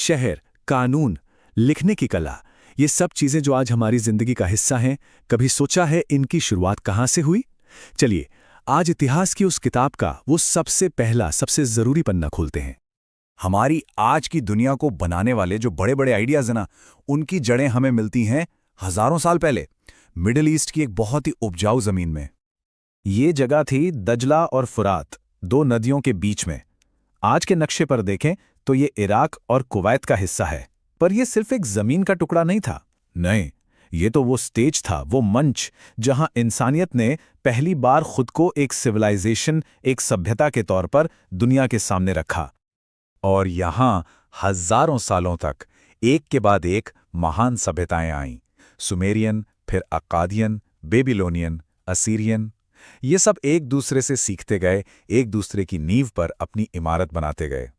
शहर, कानून, लिखने की कला, ये सब चीजें जो आज हमारी जिंदगी का हिस्सा हैं, कभी सोचा है इनकी शुरुआत कहाँ से हुई? चलिए, आज इतिहास की उस किताब का वो सबसे पहला, सबसे जरूरी पन्ना खोलते हैं। हमारी आज की दुनिया को बनाने वाले जो बड़े बड़े आइडियाज हैं ना, उनकी जड़ें हमें मिलती हैं हजारों साल पहले, मिडिल ईस्ट की एक बहुत ही उपजाऊ जमीन में। ये जगह थी दजला और फुरात, दो नदियों के बीच में। आज के नक्शे पर देखें तो ये इराक और कुवैत का हिस्सा है। पर यह सिर्फ एक जमीन का टुकड़ा नहीं था। नहीं, ये तो वो स्टेज था, वो मंच जहां इंसानियत ने पहली बार खुद को एक सिविलाइजेशन, एक सभ्यता के तौर पर दुनिया के सामने रखा। और यहां हजारों सालों तक एक के बाद एक महान सभ्यताएं आईं। सुमेरियन, फिर अक्कादियन, बेबीलोनियन, असीरियन। ये सब एक दूसरे से सीखते गए, एक दूसरे की नींव पर अपनी इमारत बनाते गए,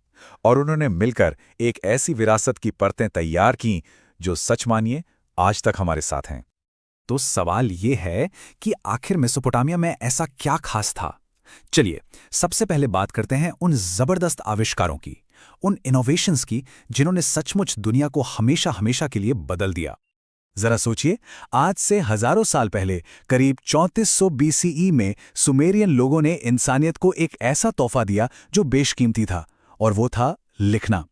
और उन्होंने मिलकर एक ऐसी विरासत की परतें तैयार की जो, सच मानिए, आज तक हमारे साथ हैं। तो सवाल ये है कि आखिर मेसोपोटामिया में ऐसा क्या खास था? चलिए, सबसे पहले बात करते हैं उन जबरदस्त आविष्कारों की, उन इनोवेशंस की जिन्होंने सचमुच दुनिया को हमेशा हमेशा के लिए बदल दिया। जरा सोचिए, आज से हजारों साल पहले, करीब 3400 बीसीई में सुमेरियन लोगों ने इंसानियत को एक ऐसा तोहफा दिया जो बेशकीमती था, और वो था लिखना।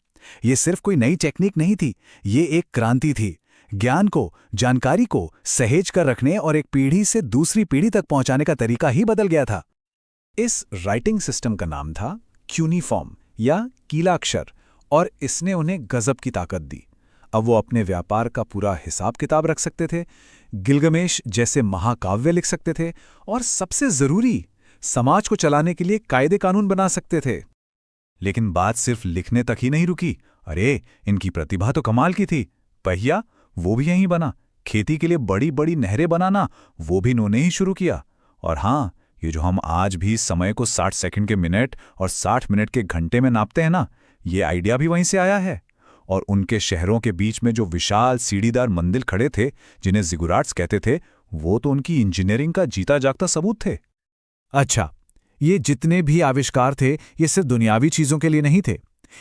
ये सिर्फ कोई नई टेक्निक नहीं थी, ये एक क्रांति थी। ज्ञान को, जानकारी को सहेज कर रखने और एक पीढ़ी से दूसरी पीढ़ी तक पहुंचाने का तरीका ही बदल गया था। इस राइटिंग सिस्टम का नाम था क्यूनीफॉर्म या कीलाक्षर, और इसने उन्हें गजब की ताकत दी। अब वो अपने व्यापार का पूरा हिसाब किताब रख सकते थे, गिलगमेश जैसे महाकाव्य लिख सकते थे, और सबसे जरूरी, समाज को चलाने के लिए कायदे कानून बना सकते थे। लेकिन बात सिर्फ लिखने तक ही नहीं रुकी। अरे, इनकी प्रतिभा तो कमाल की थी। पहिया, वो भी यहीं बना। खेती के लिए बड़ी बड़ी नहरें बनाना, वो भी इन्होंने ही शुरू किया। और हाँ, ये जो हम आज भी समय को 60 सेकंड के मिनट और 60 मिनट के घंटे में नापते हैं ना, ये आइडिया भी वहीं से आया है। और उनके शहरों के बीच में जो विशाल सीढ़ीदार मंदिर खड़े थे, जिन्हें जिगुराट्स कहते थे, वो तो उनकी इंजीनियरिंग का जीता जागता सबूत थे। अच्छा, ये जितने भी आविष्कार थे, ये सिर्फ दुनियावी चीजों के लिए नहीं थे।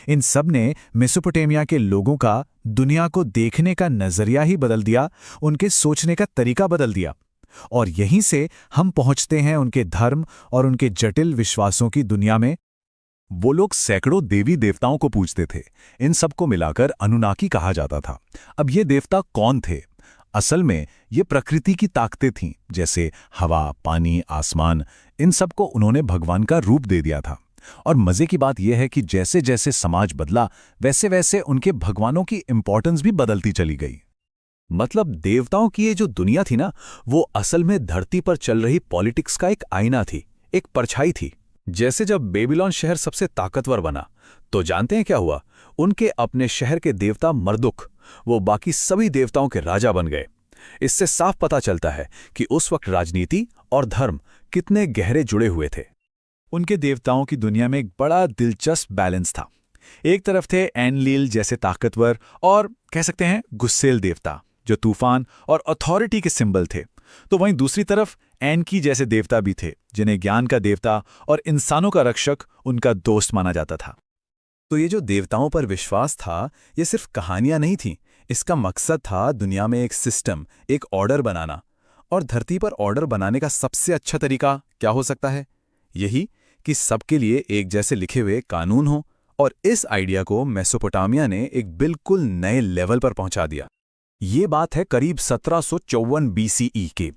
इन सब ने मेसोपोटामिया के लोगों का दुनिया को देखने का नजरिया ही बदल दिया, उनके सोचने का तरीका बदल दिया। और यहीं से हम पहुंचते हैं उनके धर्म और उनके जटिल विश्वासों की दुनिया में। वो लोग सैकड़ों देवी देवताओं को पूजते थे। इन सबको मिलाकर अनुनाकी कहा जाता था। अब ये देवता कौन थे? असल में ये प्रकृति की ताकतें थीं, जैसे हवा, पानी, आसमान। इन सबको उन्होंने भगवान का रूप दे दिया था। और मजे की बात यह है कि जैसे जैसे समाज बदला, वैसे वैसे उनके भगवानों की इंपॉर्टेंस भी बदलती चली गई। मतलब देवताओं की ये जो दुनिया थी ना, वो असल में धरती पर चल रही पॉलिटिक्स का एक आईना थी, एक परछाई थी। जैसे जब बेबीलोन शहर सबसे ताकतवर बना, तो जानते हैं क्या हुआ? उनके अपने शहर के देवता मर्दुक, वो बाकी सभी देवताओं के राजा बन गए। इससे साफ पता चलता है कि उस वक्त राजनीति और धर्म कितने गहरे जुड़े हुए थे। उनके देवताओं की दुनिया में एक बड़ा दिलचस्प बैलेंस था। एक तरफ थे एनलील जैसे ताकतवर और कह सकते हैं गुस्सेल देवता, जो तूफान और अथॉरिटी के सिंबल थे। तो वहीं दूसरी तरफ एनकी जैसे देवता भी थे, जिन्हें ज्ञान का देवता और इंसानों का रक्षक, उनका दोस्त माना जाता था। तो ये जो देवताओं पर विश्वास था, ये सिर्फ कहानियां नहीं थीं। इसका मकसद था दुनिया में एक सिस्टम, एक ऑर्डर बनाना। और धरती पर ऑर्डर बनाने का सबसे अच्छा तरीका क्या हो सकता है? यही कि सबके लिए एक जैसे लिखे हुए कानून हो। और इस आइडिया को मेसोपोटामिया ने एक बिल्कुल नए लेवल पर पहुंचा दिया। ये बात है करीब 1754 बीसीई के।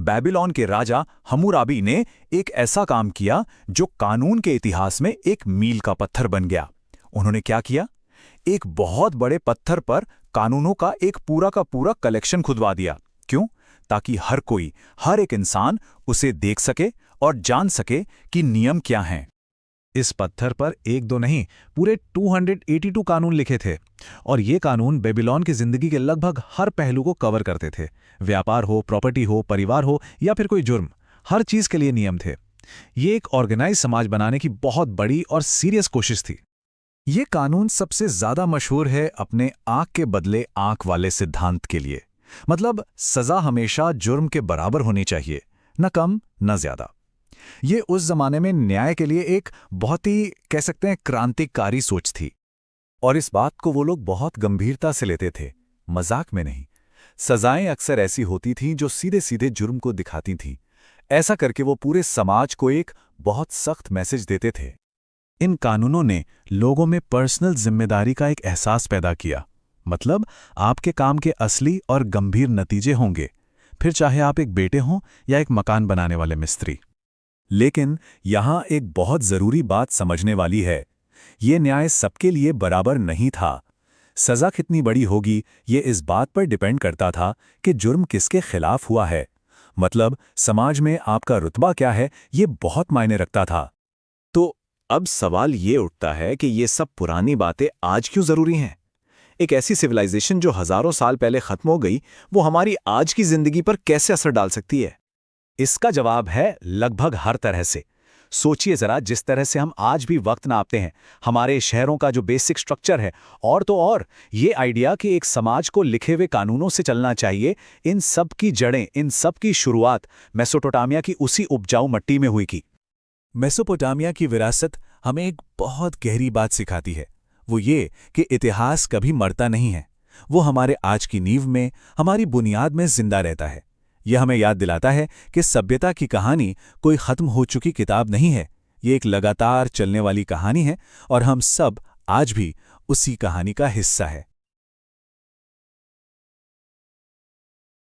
बेबीलोन के राजा हम्मुराबी ने एक ऐसा काम किया जो कानून के इतिहास में एक मील का पत्थर बन गया। उन्होंने क्या किया? एक बहुत बड़े पत्थर पर कानूनों का एक पूरा का पूरा कलेक्शन खुदवा दिया। क्यों? ताकि हर कोई, हर एक इंसान उसे देख सके और जान सके कि नियम क्या हैं। इस पत्थर पर एक दो नहीं, पूरे 282 कानून लिखे थे। और ये कानून बेबीलोन की जिंदगी के लगभग हर पहलू को कवर करते थे। व्यापार हो, प्रॉपर्टी हो, परिवार हो या फिर कोई जुर्म, हर चीज के लिए नियम थे। ये एक ऑर्गेनाइज समाज बनाने की बहुत बड़ी और सीरियस कोशिश थी। ये कानून सबसे ज्यादा मशहूर है अपने आंख के बदले आंख वाले सिद्धांत के लिए। मतलब सजा हमेशा जुर्म के बराबर होनी चाहिए, न कम न ज्यादा। ये उस जमाने में न्याय के लिए एक बहुत ही, कह सकते हैं, क्रांतिकारी सोच थी। और इस बात को वो लोग बहुत गंभीरता से लेते थे, मजाक में नहीं। सजाएं अक्सर ऐसी होती थीं जो सीधे सीधे जुर्म को दिखाती थीं। ऐसा करके वो पूरे समाज को एक बहुत सख्त मैसेज देते थे। इन कानूनों ने लोगों में पर्सनल जिम्मेदारी का एक एहसास पैदा किया। मतलब आपके काम के असली और गंभीर नतीजे होंगे, फिर चाहे आप एक बेटे हों या एक मकान बनाने वाले मिस्त्री। लेकिन यहां एक बहुत जरूरी बात समझने वाली है, ये न्याय सबके लिए बराबर नहीं था। सजा कितनी बड़ी होगी ये इस बात पर डिपेंड करता था कि जुर्म किसके खिलाफ हुआ है। मतलब समाज में आपका रुतबा क्या है, ये बहुत मायने रखता था। तो अब सवाल ये उठता है कि ये सब पुरानी बातें आज क्यों जरूरी हैं? एक ऐसी सिविलाइजेशन जो हजारों साल पहले खत्म हो गई, वो हमारी आज की जिंदगी पर कैसे असर डाल सकती है? इसका जवाब है लगभग हर तरह से। सोचिए जरा, जिस तरह से हम आज भी वक्त नापते हैं, हमारे शहरों का जो बेसिक स्ट्रक्चर है, और तो और ये आइडिया कि एक समाज को लिखे हुए कानूनों से चलना चाहिए, इन सब की जड़ें, इन सब की शुरुआत मेसोपोटामिया की उसी उपजाऊ मिट्टी में हुई की। मेसोपोटामिया की विरासत हमें एक बहुत गहरी बात सिखाती है। वो ये कि इतिहास कभी मरता नहीं है, वो हमारे आज की नींव में, हमारी बुनियाद में जिंदा रहता है। यह हमें याद दिलाता है कि सभ्यता की कहानी कोई खत्म हो चुकी किताब नहीं है, ये एक लगातार चलने वाली कहानी है और हम सब आज भी उसी कहानी का हिस्सा है।